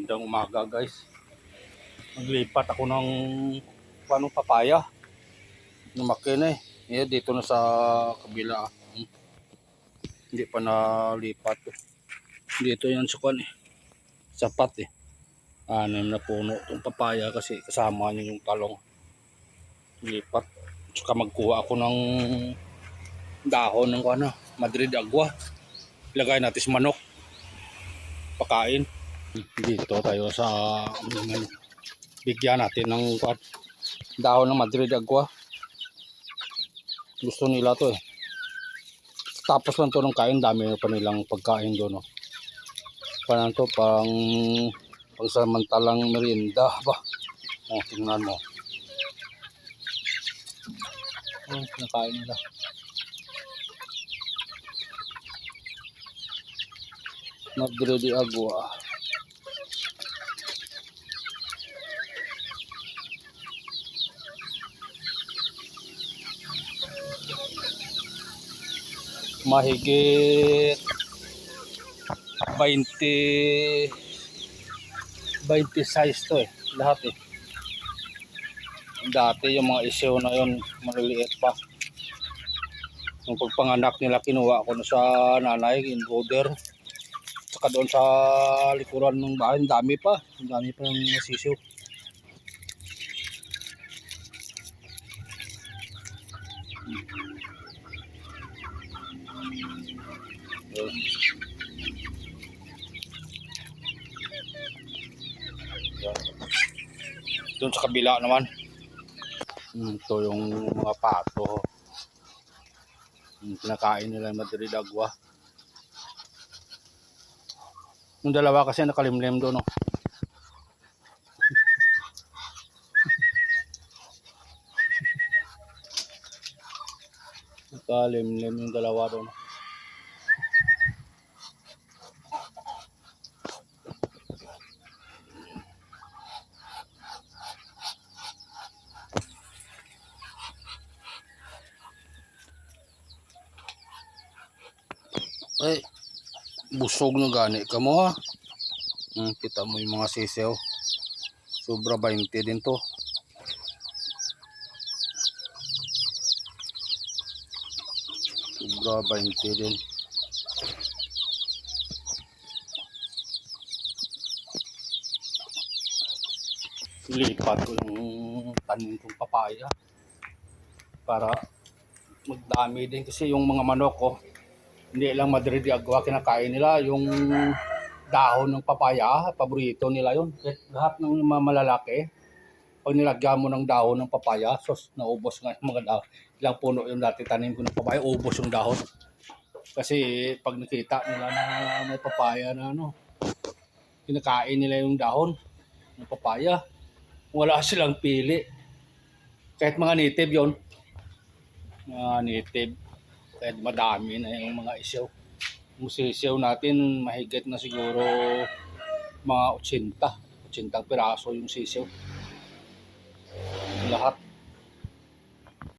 Magandang umaga guys. Naglipat ako ng papaya. Lumaki na eh. Dito na sa kabila. Hindi pa nalipat. Dito yan sa kwan eh. Sapat eh. 6 na puno itong papaya kasi kasama niya yung talong. Lipat. Tsaka magkuha ako ng dahon ng Madrid agua. Ilagay natin sa manok. Pakain. Dito tayo sa bigyan natin ng dahon ng Madrid agua. Gusto nila to eh. Tapos lang to ng kain, dami pa nilang pagkain doon. No? Parang to pang samantalang merienda ba. Tingnan mo. Nakain nila. Madrid agua. Mahigit 26 to eh, lahat eh. Dati yung mga isyo na yun, maliliit pa. Yung pagpanganak nila, kinuha ko na sa nanay, in border. Saka doon sa likuran ng bahay, dami pa ng sisiw. Doon sa kabila naman, ito yung mga pato. Kinakain nila yung Madrid agua. Yung dalawa kasi nakalimlim doon. No? Nakalimlim yung dalawa doon. Ay, busog na gani ka mo ha. Kita mo yung mga sisew. Sobra 20 din to. Sobra 20 din. Lipat ko yung tanim kong papaya para magdami din kasi yung mga manok ko hindi lang Madrid agua kinakain nila, yung dahon ng papaya, paborito nila yun. Lahat ng mga malalaki, pag nilagyan mo ng dahon ng papaya, sos, naubos nga yung mga dahon. Ilang puno yung dati tanim ko ng papaya, ubos yung dahon. Kasi pag nakita nila na may papaya na kinakain nila yung dahon ng papaya. Wala silang pili. Kahit mga native yun. Mga native. Kahit madami na yung mga isyaw. Yung sisiyaw natin, mahigit na siguro mga 80 piraso yung sisiyaw. Lahat.